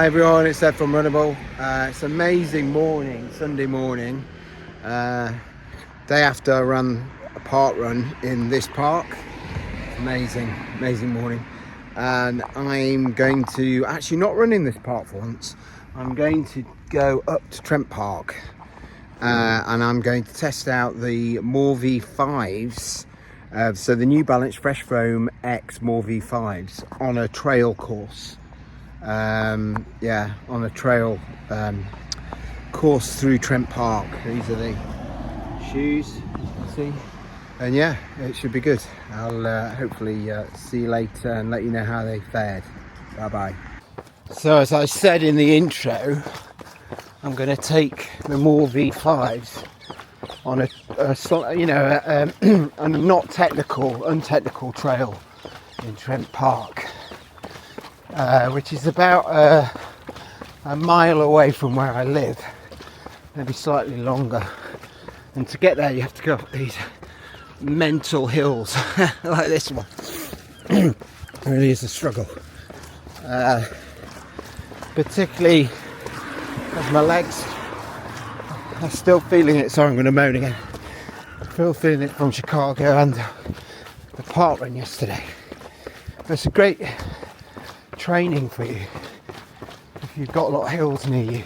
Hi everyone, it's Ed from Runnable. It's an amazing morning, Sunday morning. Day after I ran a park run in this park. Amazing morning. And I'm going to actually not run in this park for once. I'm going to go up to Trent Park and I'm going to test out the More V5s. So the New Balance Fresh Foam X More V5s on a trail course. On a trail course through Trent Park. These are the shoes, you can see, and yeah, it should be good. I'll hopefully see you later and let you know how they fared. Bye bye. So as I said in the intro, I'm going to take the More V5s on a not untechnical trail in Trent Park. Which is about a mile away from where I live, maybe slightly longer. And to get there you have to go up these mental hills like this one. It really is a struggle, particularly as my legs are still feeling it. Sorry, I'm going to moan again. Still feeling it from Chicago and the park run yesterday. It's a great training for you if you've got a lot of hills near you.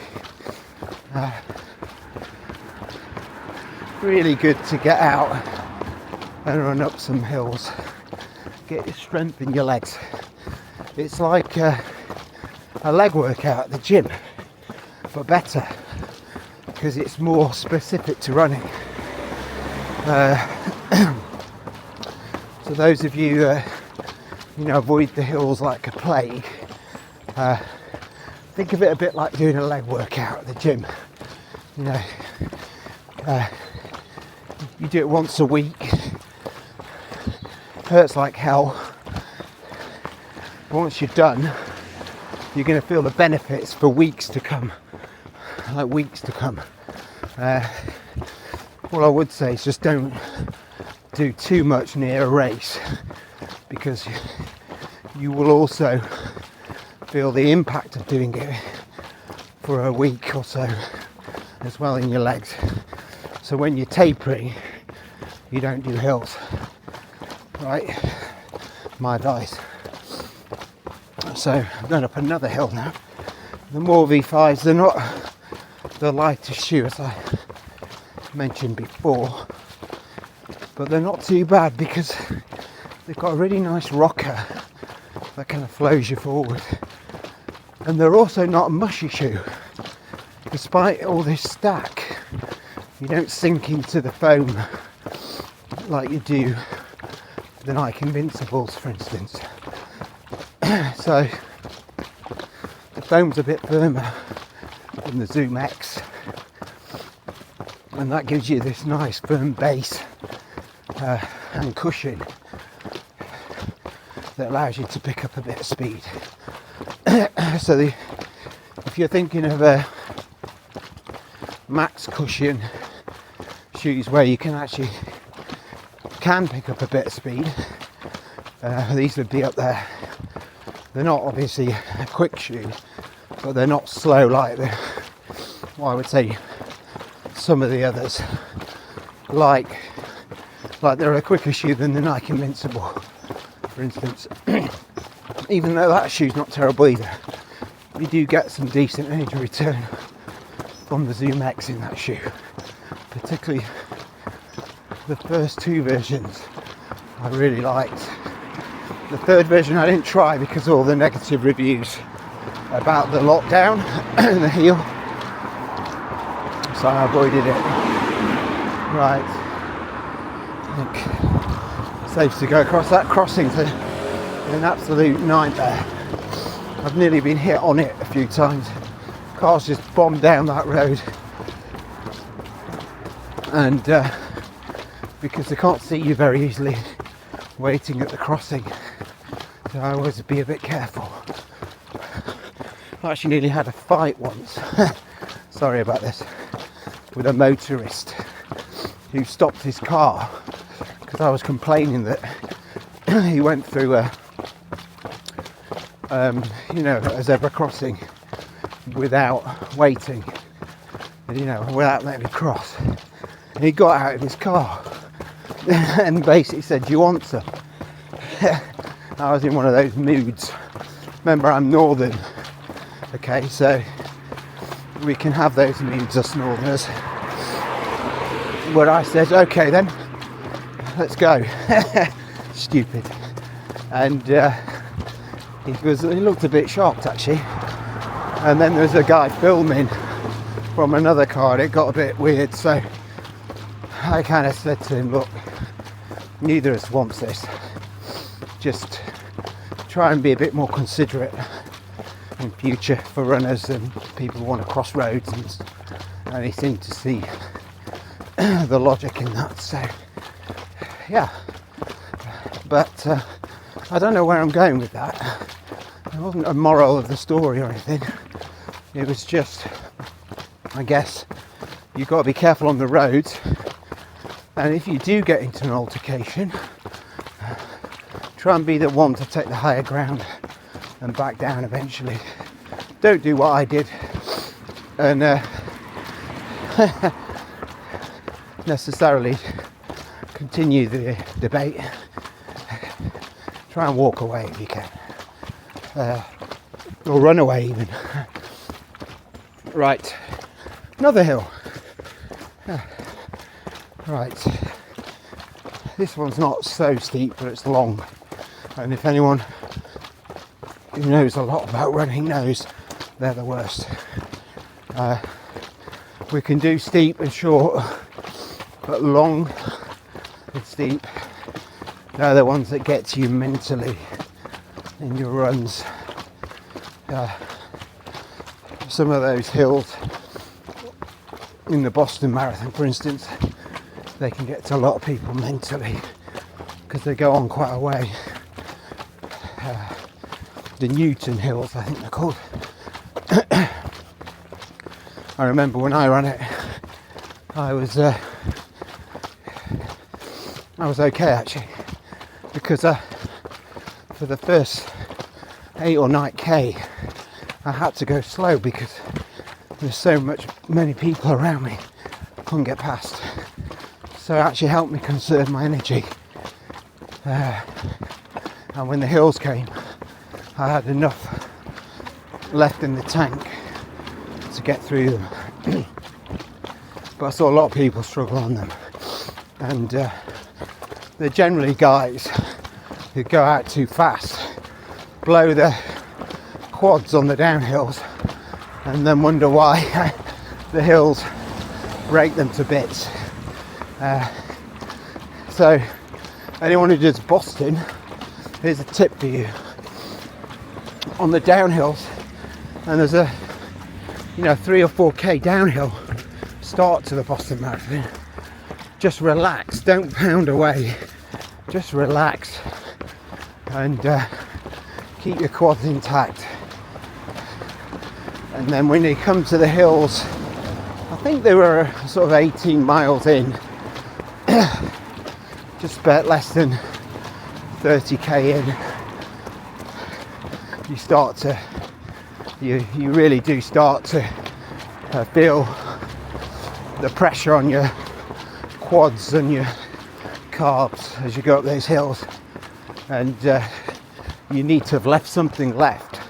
Really good to get out and run up some hills, get your strength in your legs. It's like a leg workout at the gym, but better because it's more specific to running. So those of you avoid the hills like a plague. Think of it a bit like doing a leg workout at the gym. You do it once a week. Hurts like hell. But once you're done, you're going to feel the benefits for weeks to come. Like weeks to come. All I would say is just don't do too much near a race, because you will also feel the impact of doing it for a week or so as well in your legs. So when you're tapering, you don't do hills, right? My advice. So I'm going up another hill now. The More V5s, they're not the lightest shoe as I mentioned before, but they're not too bad because they've got a really nice rocker that kind of flows you forward, and they're also not a mushy shoe. Despite all this stack, you don't sink into the foam like you do the Nike Invincibles, for instance. So the foam's a bit firmer than the Zoom X, and that gives you this nice firm base and cushion that allows you to pick up a bit of speed. So if you're thinking of a max cushion shoes where you can pick up a bit of speed, these would be up there. They're not obviously a quick shoe, but they're not slow like I would say some of the others. Like they're a quicker shoe than the Nike Invincible, for instance. Even though that shoe's not terrible either, you do get some decent energy return from the Zoom X in that shoe. Particularly the first two versions I really liked. The third version I didn't try because of all the negative reviews about the lockdown and the heel, so I avoided it. Right, I think safe to go across that crossing to an absolute nightmare. I've nearly been hit on it a few times. Cars just bombed down that road, and because they can't see you very easily waiting at the crossing, so I always be a bit careful. I actually nearly had a fight once sorry about this, with a motorist who stopped his car because I was complaining that he went through a zebra crossing without waiting, without letting me cross. And he got out of his car and basically said, "Do you want some?" I was in one of those moods. Remember, I'm northern, okay, so we can have those moods, us northerners, where I said, "Okay then, let's go." Stupid. And he looked a bit shocked actually. And then there's a guy filming from another car and it got a bit weird, so I kind of said to him, "Look, neither of us wants this. Just try and be a bit more considerate in future for runners and people who want to cross roads." And he seemed to see the logic in that. So yeah, but I don't know where I'm going with that. It wasn't a moral of the story or anything. It was just, I guess, you've got to be careful on the roads, and if you do get into an altercation, try and be the one to take the higher ground and back down eventually. Don't do what I did and necessarily continue the debate. Try and walk away if you can, or run away even. Right, another hill. Right, this one's not so steep, but it's long, and if anyone who knows a lot about running knows they're the worst. We can do steep and short, but long and steep, they're the ones that get you mentally in your runs. Some of those hills in the Boston Marathon, for instance, they can get to a lot of people mentally because they go on quite a way. The Newton Hills, I think they're called. I remember when I ran it, I was okay actually, because for the first 8 or 9k I had to go slow because there's many people around me, couldn't get past. So it actually helped me conserve my energy. And when the hills came, I had enough left in the tank to get through them. But I saw a lot of people struggle on them, and they're generally guys who go out too fast, blow their quads on the downhills, and then wonder why the hills break them to bits. So anyone who does Boston, here's a tip for you. On the downhills, and there's a 3 or 4k downhill start to the Boston Marathon, just relax, don't pound away, just relax and keep your quads intact. And then when you come to the hills, I think they were sort of 18 miles in, just about less than 30k in, you really do start to feel the pressure on your quads and your calves as you go up those hills, and you need to have left something left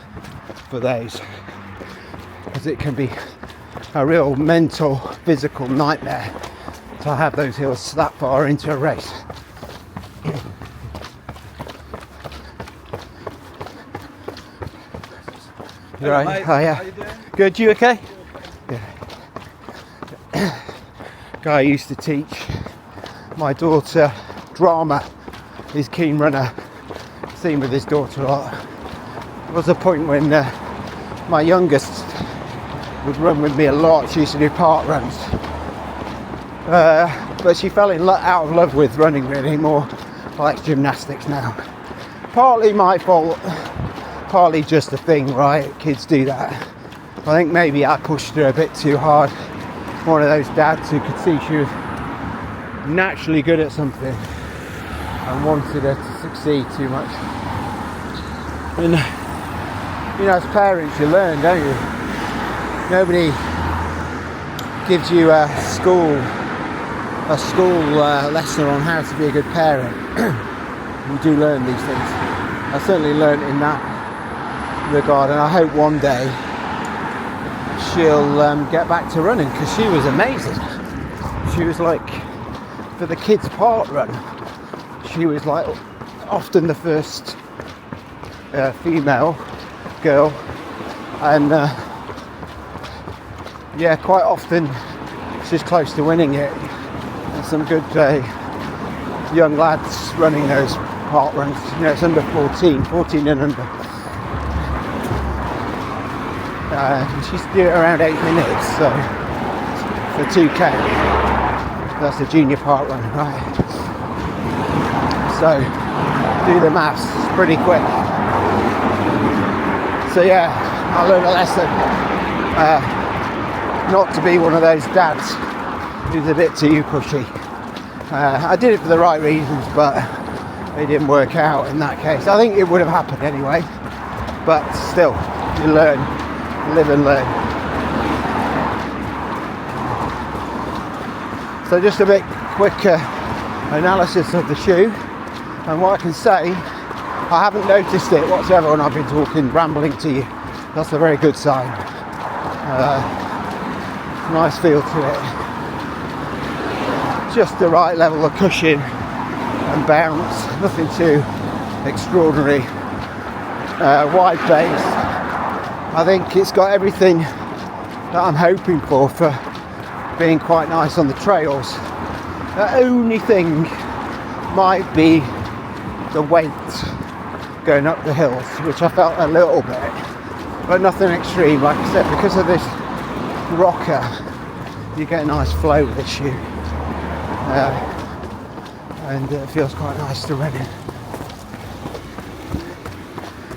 for those, because it can be a real mental, physical nightmare to have those hills that far into a race. You all right? Oh, yeah. How you doing? Good, you okay? Yeah. Guy used to teach my daughter drama. He's a keen runner. Seen with his daughter a lot. There was a point when my youngest would run with me a lot. She used to do park runs. But she fell out of love with running, really, more like gymnastics now. Partly my fault, partly just a thing, right? Kids do that. I think maybe I pushed her a bit too hard. One of those dads who could see she was naturally good at something and wanted her to succeed too much. And as parents you learn, don't you? nobody gives you a school lesson on how to be a good parent. You do learn these things. I certainly learned in that regard, and I hope one day she'll get back to running, because she was amazing. She was like, for the kids' park run, she was like often the first female girl, and yeah, quite often she's close to winning it. There's some good young lads running those park runs. You know, it's under 14 and under. She's doing it around 8 minutes, so for 2k. That's a junior park run, right? So do the maths, it's pretty quick. So yeah, I learned a lesson not to be one of those dads who's a bit too pushy. I did it for the right reasons, but they didn't work out in that case. I think it would have happened anyway, but still, you learn, live and learn. So just a bit quick analysis of the shoe, and what I can say, I haven't noticed it whatsoever when I've been talking, rambling to you. That's a very good sign. Nice feel to it. Just the right level of cushion and bounce, nothing too extraordinary. Wide base. I think it's got everything that I'm hoping for being quite nice on the trails. The only thing might be the weight going up the hills, which I felt a little bit, but nothing extreme. Like I said, because of this rocker, you get a nice flow with this shoe, and it feels quite nice to run in.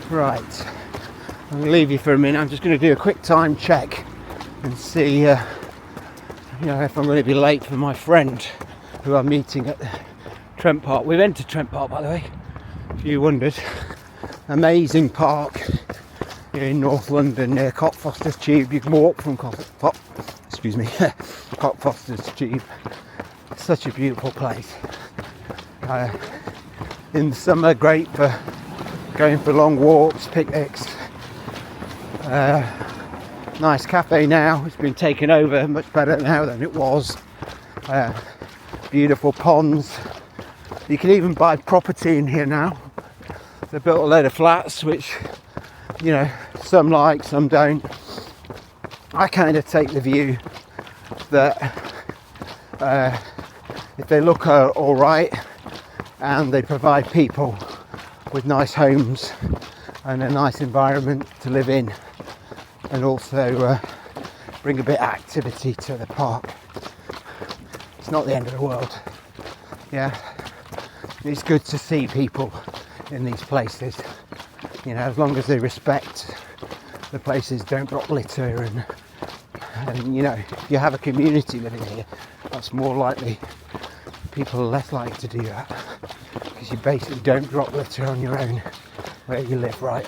Right, I'm going to leave you for a minute. I'm just going to do a quick time check and see if I'm going to be late for my friend who I'm meeting at Trent Park. We've entered Trent Park, by the way, if you wondered. Amazing park in North London near Cockfosters Tube. You can walk from Cockfosters Tube. Such a beautiful place. In the summer, great for going for long walks, picnics. Nice cafe now. It's been taken over, much better now than it was. Beautiful ponds. You can even buy property in here now. They built a load of flats, which, you know, some like, some don't. I kind of take the view that if they look all right and they provide people with nice homes and a nice environment to live in, and also bring a bit of activity to the park, it's not the end of the world. Yeah, it's good to see people in these places, you know, as long as they respect the places, don't drop litter, and you know, if you have a community living here, that's more likely, people are less likely to do that, because you basically don't drop litter on your own where you live, right?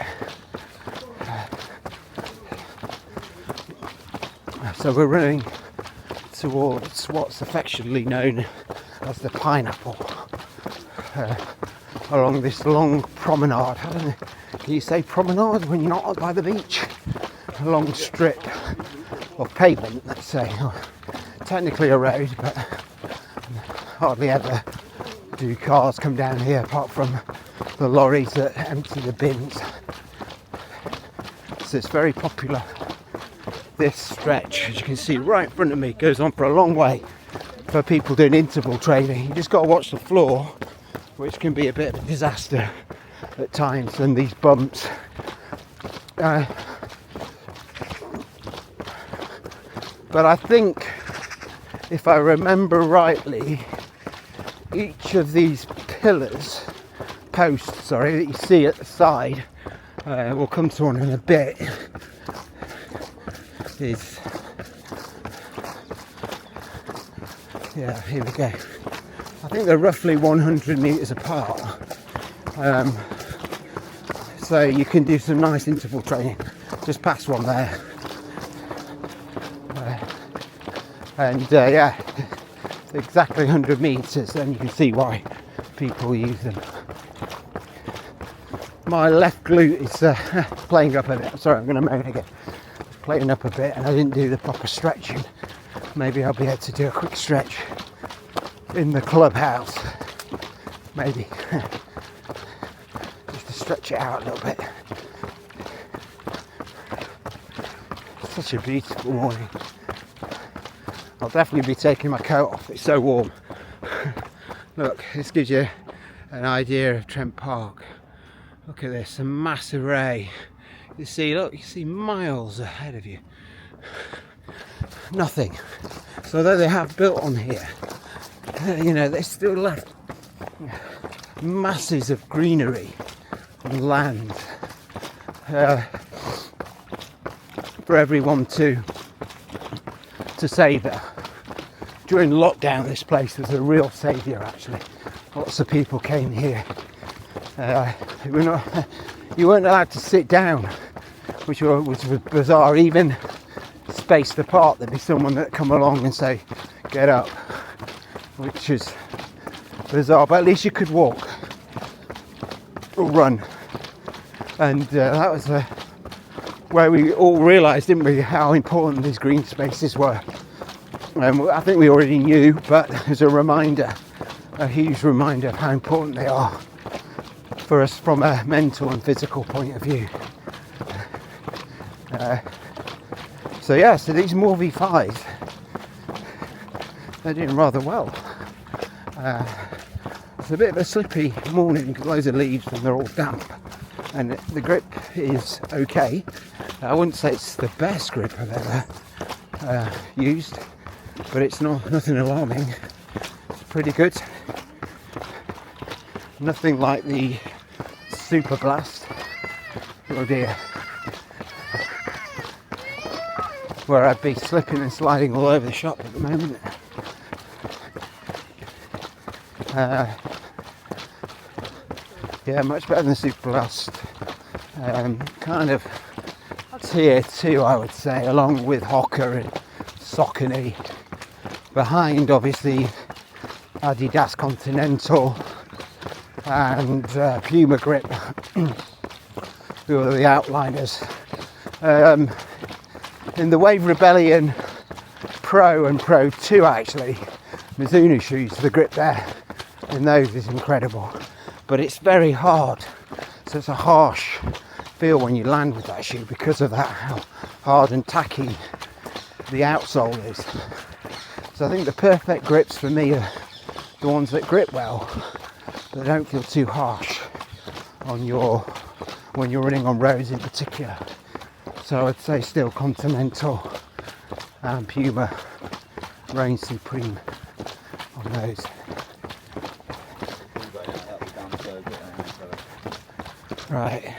So we're running towards what's affectionately known as the Pineapple, along this long promenade. I don't know, can you say promenade when you're not by the beach? A long strip of pavement, let's say. Technically a road, but hardly ever do cars come down here apart from the lorries that empty the bins. So it's very popular. This stretch, as you can see right in front of me, goes on for a long way for people doing interval training. You just got to watch the floor, which can be a bit of a disaster at times, and these bumps. But I think, if I remember rightly, each of these posts that you see at the side, we'll come to one in a bit, is, yeah, here we go. I think they're roughly 100 metres apart. So you can do some nice interval training. Just past one there. And yeah, exactly 100 meters, and you can see why people use them. My left glute is playing up a bit. Sorry, I'm going to moan again. It's playing up a bit, and I didn't do the proper stretching. Maybe I'll be able to do a quick stretch in the clubhouse. Maybe just to stretch it out a little bit. It's such a beautiful morning. I'll definitely be taking my coat off. It's so warm. Look, this gives you an idea of Trent Park. Look at this, a mass array. You see, look, you see miles ahead of you. Nothing. So although they have built on here, you know, they still left masses of greenery and land for everyone to savour. During lockdown, this place was a real saviour actually. Lots of people came here. You weren't allowed to sit down, which was bizarre. Even spaced apart, there'd be someone that come along and say, get up, which is bizarre, but at least you could walk or run. And that was where we all realised, didn't we, how important these green spaces were. I think we already knew, but as a reminder, a huge reminder of how important they are for us from a mental and physical point of view. So yeah, so these Moor V5s, they're doing rather well. It's a bit of a slippy morning, loads of leaves and they're all damp, and the grip is okay. I wouldn't say it's the best grip I've ever used, but it's nothing alarming. It's pretty good. Nothing like the Super Blast. Oh dear. Where I'd be slipping and sliding all over the shop at the moment. Yeah, much better than the Super Blast. Kind of tier 2, I would say, along with Hocker and Saucony. Behind, obviously, Adidas Continental and Puma Grip, who are the outliners. In the Wave Rebellion Pro and Pro 2, actually, Mizuno shoes, the grip there in those is incredible, but it's very hard, so it's a harsh feel when you land with that shoe because of that, how hard and tacky the outsole is. So I think the perfect grips for me are the ones that grip well, but don't feel too harsh on when you're running on roads in particular. So I'd say still Continental and Puma reign supreme on those. Right,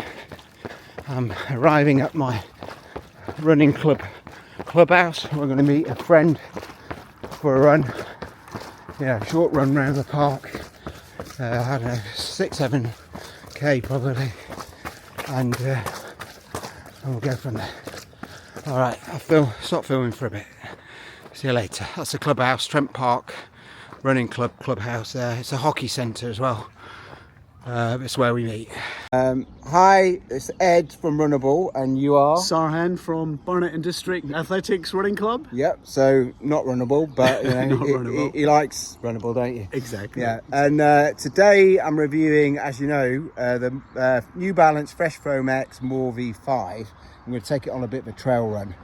I'm arriving at my running clubhouse. We're going to meet a friend for a run. Yeah, short run round the park. I don't know, 6-7k probably, and we'll go from there. Alright, I'll stop filming for a bit. See you later. That's the clubhouse, Trent Park running clubhouse there. It's a hockey centre as well. It's where we meet. Hi, it's Ed from Runnable, and you are? Sarhan from Barnet and District Athletics Running Club. Yep, so not Runnable, but you know, he likes Runnable, don't you? Exactly. Yeah, and today I'm reviewing, as you know, the New Balance Fresh Foam X Moor V5. I'm going to take it on a bit of a trail run.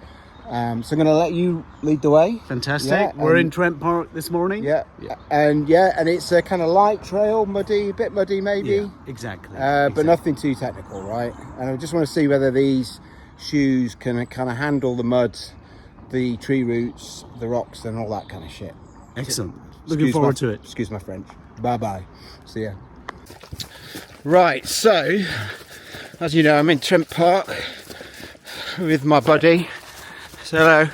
So I'm going to let you lead the way. Fantastic. Yeah, we're in Trent Park this morning. Yeah. And it's a kind of light trail, muddy, a bit muddy maybe. Yeah, exactly. But nothing too technical, right? And I just want to see whether these shoes can kind of handle the mud, the tree roots, the rocks, and all that kind of shit. Excellent. Looking forward to it. Excuse my French. Bye-bye. See ya. Right, so, as you know, I'm in Trent Park with my buddy. So,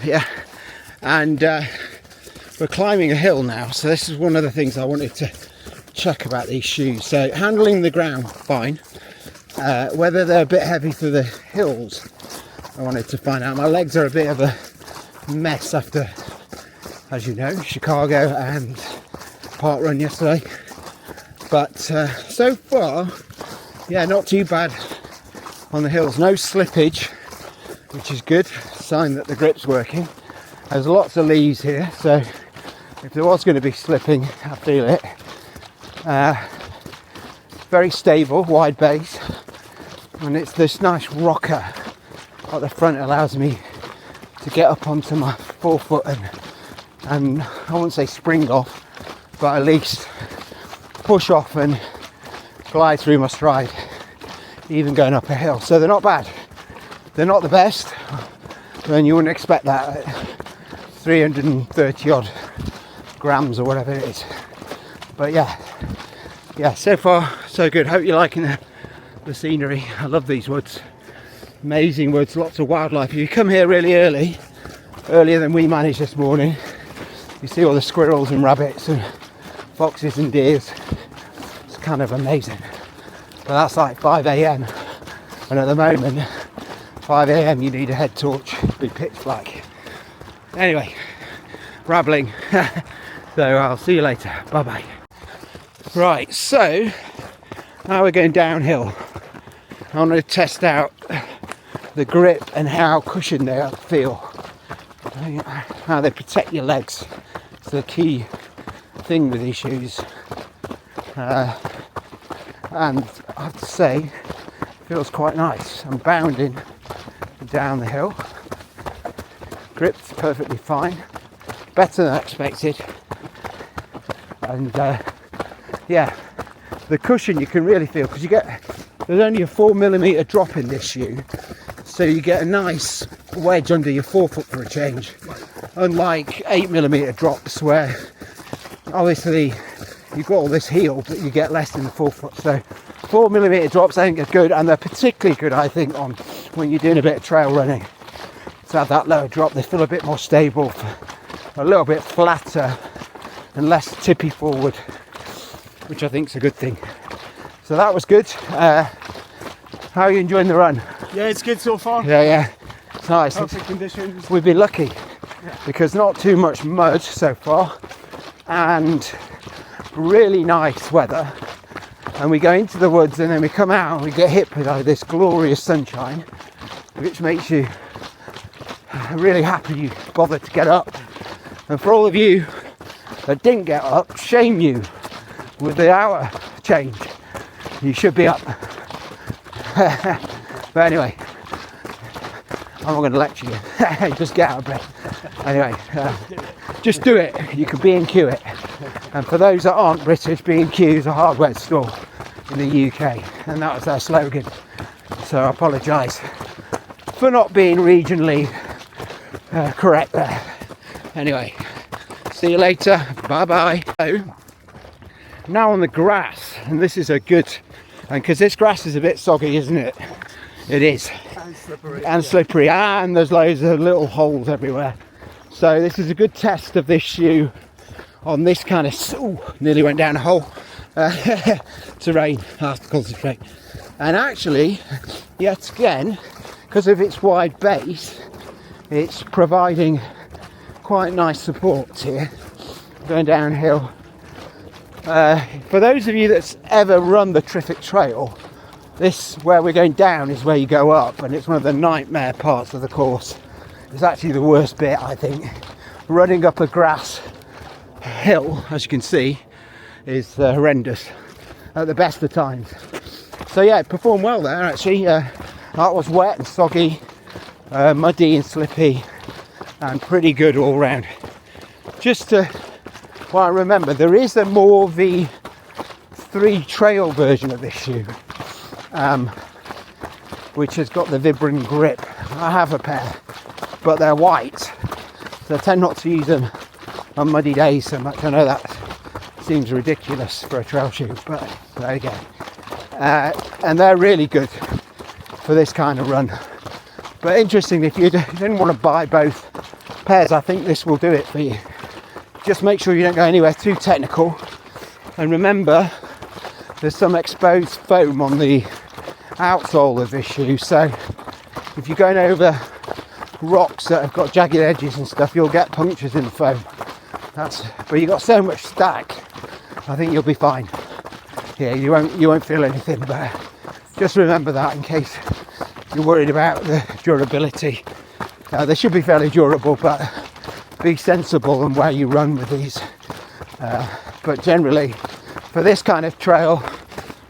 yeah, and we're climbing a hill now. So this is one of the things I wanted to check about these shoes. So handling the ground, fine. Whether they're a bit heavy for the hills, I wanted to find out. My legs are a bit of a mess after, as you know, Chicago and Park Run yesterday. But so far, yeah, not too bad on the hills. No slippage, which is good, sign that the grip's working. There's lots of leaves here, so if there was going to be slipping, I feel it. Very stable, wide base, and it's this nice rocker at the front allows me to get up onto my forefoot and I won't say spring off, but at least push off and glide through my stride, even going up a hill. So they're not bad. They're not the best, and you wouldn't expect that at 330 odd grams or whatever it is. But yeah, so far so good. Hope you're liking the scenery. I love these woods. Amazing woods, lots of wildlife. If you come here really earlier than we managed this morning, you see all the squirrels and rabbits and foxes and deers. It's kind of amazing. But that's like 5 a.m. and at the moment 5 a.m. you need a head torch, it'd be pitch black. Anyway, rambling. So I'll see you later. Bye bye. Right, so now we're going downhill. I want to test out the grip and how cushioned they feel, how they protect your legs. It's the key thing with these shoes. And I have to say, it feels quite nice. I'm bounding down the hill. Grip's perfectly fine, better than I expected. And yeah, the cushion you can really feel, because there's only a 4mm drop in this shoe, so you get a nice wedge under your forefoot for a change, unlike 8mm drops where obviously you've got all this heel but you get less in the forefoot. So 4mm drops I think are good, and they're particularly good I think on when you're doing a bit of trail running, to have that lower drop. They feel a bit more stable, a little bit flatter and less tippy forward, which I think is a good thing. So that was good. How are you enjoying the run? Yeah, it's good so far. Yeah, it's nice. Perfect conditions. We've been lucky because not too much mud so far and really nice weather, and we go into the woods and then we come out and we get hit with this glorious sunshine, which makes you really happy you bothered to get up. And for all of you that didn't get up, shame you. With the hour change, you should be up. But anyway, I'm not going to lecture you. Just get out of bed. Anyway, just do it. You can B&Q it. And for those that aren't British, B&Q is a hardware store in the UK, and that was their slogan. So I apologise for not being regionally correct there. Anyway, see you later. Bye bye. So, now on the grass, and this is a good, and because this grass is a bit soggy, isn't it? It is. And slippery. And slippery, and there's loads of little holes everywhere. So this is a good test of this shoe on this kind of, nearly went down a hole, terrain. I have to concentrate. And actually, yet again, because of its wide base, it's providing quite nice support here, going downhill. For those of you that's ever run the Traffic Trail, this where we're going down is where you go up, and it's one of the nightmare parts of the course. It's actually the worst bit, I think. Running up a grass hill, as you can see, is horrendous at the best of times. So yeah, it performed well there actually. That was wet and soggy, muddy and slippy, and pretty good all round. Just to well, I remember there is a more V3 trail version of this shoe, which has got the Vibram grip. I have a pair, but they're white, so I tend not to use them on muddy days so much. I know that seems ridiculous for a trail shoe, but there you go. And they're really good for this kind of run. But interestingly, if you didn't want to buy both pairs, I think this will do it for you. Just make sure you don't go anywhere too technical, and remember there's some exposed foam on the outsole of this shoe, so if you're going over rocks that have got jagged edges and stuff, you'll get punctures in the foam. But you've got so much stack, I think you'll be fine. Yeah, you won't feel anything, but just remember that in case you're worried about the durability. They should be fairly durable, but be sensible in where you run with these. But generally, for this kind of trail,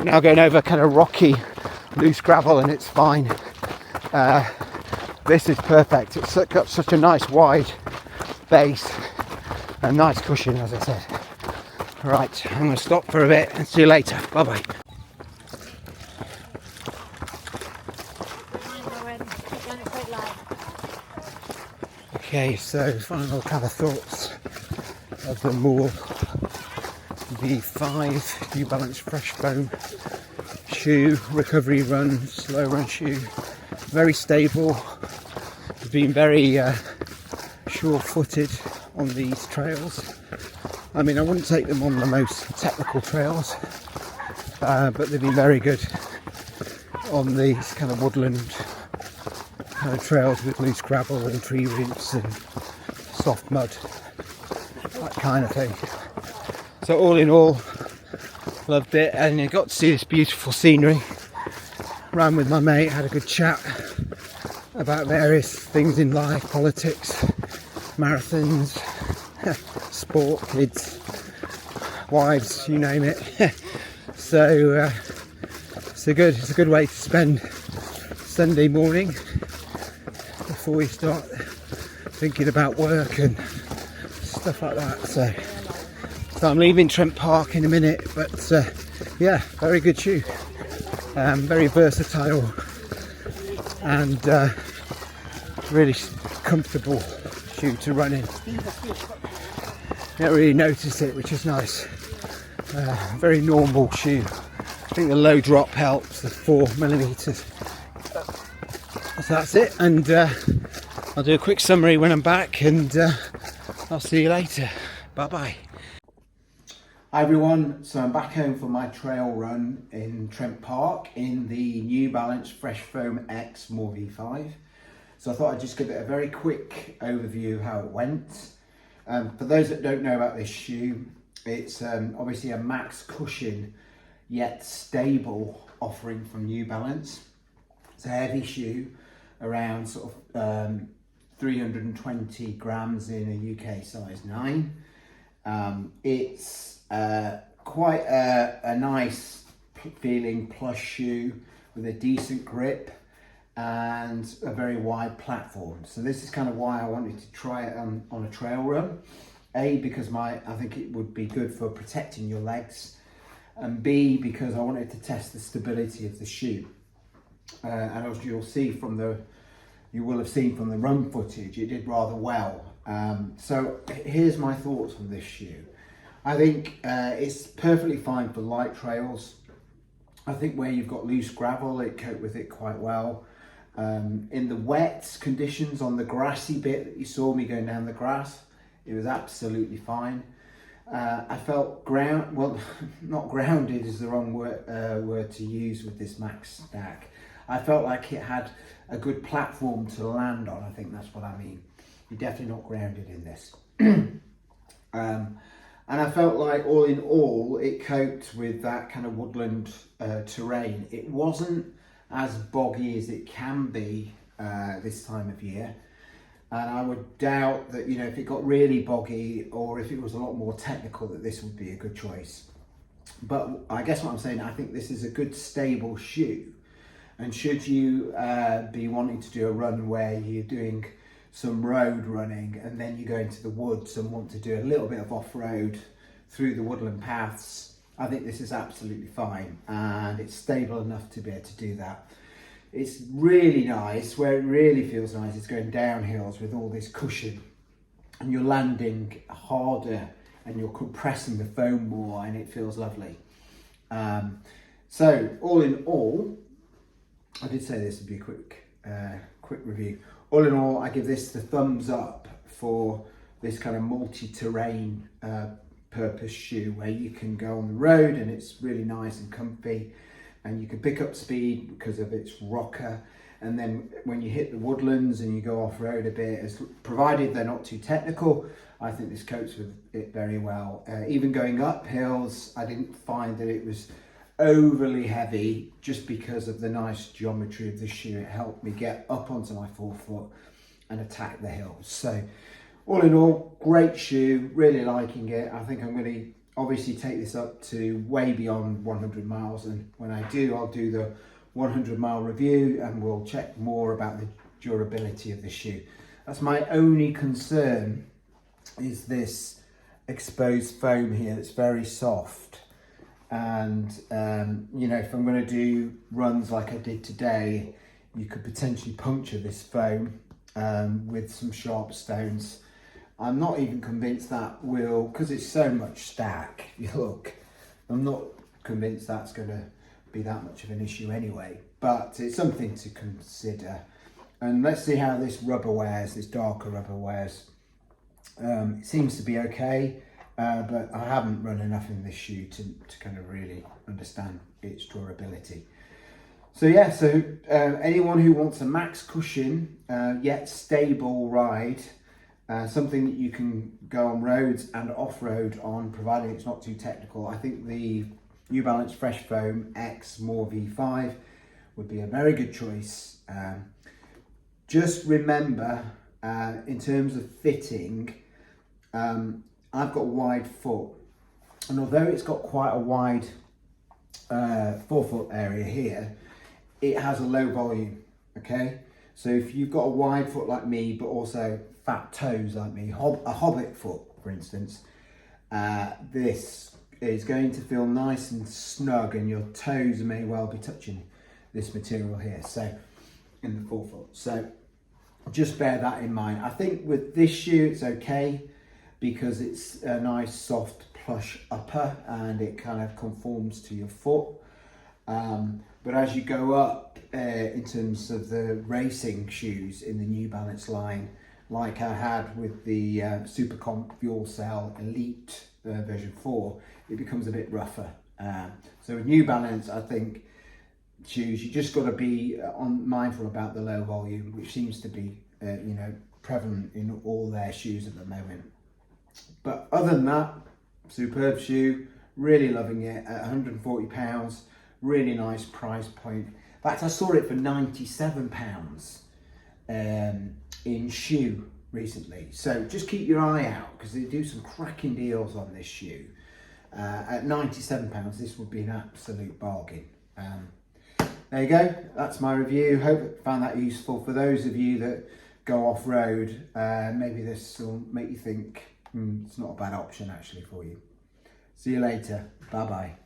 now going over kind of rocky, loose gravel, and it's fine. This is perfect. It's got such a nice wide base and nice cushion, as I said. Right, I'm going to stop for a bit and see you later. Bye bye. Okay, so final kind of thoughts of the Moore V5 New Balance Fresh Foam shoe, recovery run, slow run shoe. Very stable. Been very sure-footed on these trails. I mean, I wouldn't take them on the most technical trails, but they've been very good on these kind of woodland kind of trails with loose gravel and tree roots and soft mud, that kind of thing. So all in all, loved it, and I got to see this beautiful scenery. Ran with my mate, had a good chat about various things in life, politics, marathons, sport, kids, wives, you name it. So it's a good way to spend Sunday morning before we start thinking about work and stuff like that. So I'm leaving Trent Park in a minute, but yeah, very good shoe, very versatile and really comfortable shoe to run in. You don't really notice it, which is nice. Very normal shoe. I think the low drop helps, the 4mm. So that's it, and I'll do a quick summary when I'm back, and I'll see you later. Bye bye. Hi everyone, so I'm back home for my trail run in Trent Park in the New Balance Fresh Foam X Moore V5. So I thought I'd just give it a very quick overview of how it went. For those that don't know about this shoe, it's obviously a max cushion yet stable offering from New Balance. It's a heavy shoe, around sort of 320 grams in a UK size 9. It's quite a nice feeling plush shoe with a decent grip and a very wide platform. So this is kind of why I wanted to try it on a trail run. A, because I think it would be good for protecting your legs, and B, because I wanted to test the stability of the shoe. And as you will have seen from the run footage, it did rather well. So here's my thoughts on this shoe. I think it's perfectly fine for light trails. I think where you've got loose gravel, it coped with it quite well. In the wet conditions on the grassy bit that you saw me going down the grass, it was absolutely fine. I felt not grounded is the wrong word to use with this max stack. I felt like it had a good platform to land on. I think that's what I mean. You're definitely not grounded in this. And I felt like all in all, it coped with that kind of woodland terrain. It wasn't as boggy as it can be this time of year. And I would doubt that, if it got really boggy or if it was a lot more technical, that this would be a good choice. But I guess what I'm saying, I think this is a good stable shoe. And should you be wanting to do a run where you're doing some road running and then you go into the woods and want to do a little bit of off-road through the woodland paths, I think this is absolutely fine, and it's stable enough to be able to do that. It's really nice. Where it really feels nice is going down hills with all this cushion, and you're landing harder and you're compressing the foam more, and it feels lovely. So all in all, I did say this would be a quick review. All in all, I give this the thumbs up for this kind of multi-terrain purpose shoe where you can go on the road and it's really nice and comfy, and you can pick up speed because of its rocker, And then when you hit the woodlands and you go off-road a bit, provided they're not too technical, I think this copes with it very well. Even going up hills, I didn't find that it was overly heavy, just because of the nice geometry of the shoe. It helped me get up onto my forefoot and attack the hills. So all in all, great shoe, really liking it. I think I'm going to obviously take this up to way beyond 100 miles, and when I do, I'll do the 100-mile review and we'll check more about the durability of the shoe. That's my only concern, is this exposed foam here that's very soft. And you know, if I'm going to do runs like I did today, you could potentially puncture this foam with some sharp stones. I'm not even convinced that will, because it's so much stack, look, I'm not convinced that's going to be that much of an issue anyway, but it's something to consider. And let's see how this rubber wears, this darker rubber wears. It seems to be okay. But I haven't run enough in this shoe to kind of really understand its durability. So yeah, so anyone who wants a max cushion yet stable ride, something that you can go on roads and off-road on, providing it's not too technical, I think the New Balance Fresh Foam X More V5 would be a very good choice. Just remember, in terms of fitting, I've got a wide foot, and although it's got quite a wide forefoot area here, it has a low volume, okay? So if you've got a wide foot like me, but also fat toes like me, a hobbit foot, for instance, this is going to feel nice and snug, and your toes may well be touching this material here, so in the forefoot. So just bear that in mind. I think with this shoe, it's okay, because it's a nice soft plush upper and it kind of conforms to your foot. But as you go up in terms of the racing shoes in the New Balance line, like I had with the Supercomp Fuel Cell Elite version 4, it becomes a bit rougher. So with New Balance, I think shoes, you just got to be mindful about the low volume, which seems to be you know, prevalent in all their shoes at the moment. But other than that, superb shoe, really loving it at £140, really nice price point. In fact, I saw it for £97 in shoe recently. So just keep your eye out, because they do some cracking deals on this shoe. At £97, this would be an absolute bargain. There you go, that's my review. Hope you found that useful. For those of you that go off-road, maybe this will make you think, it's not a bad option actually for you. See you later. Bye bye.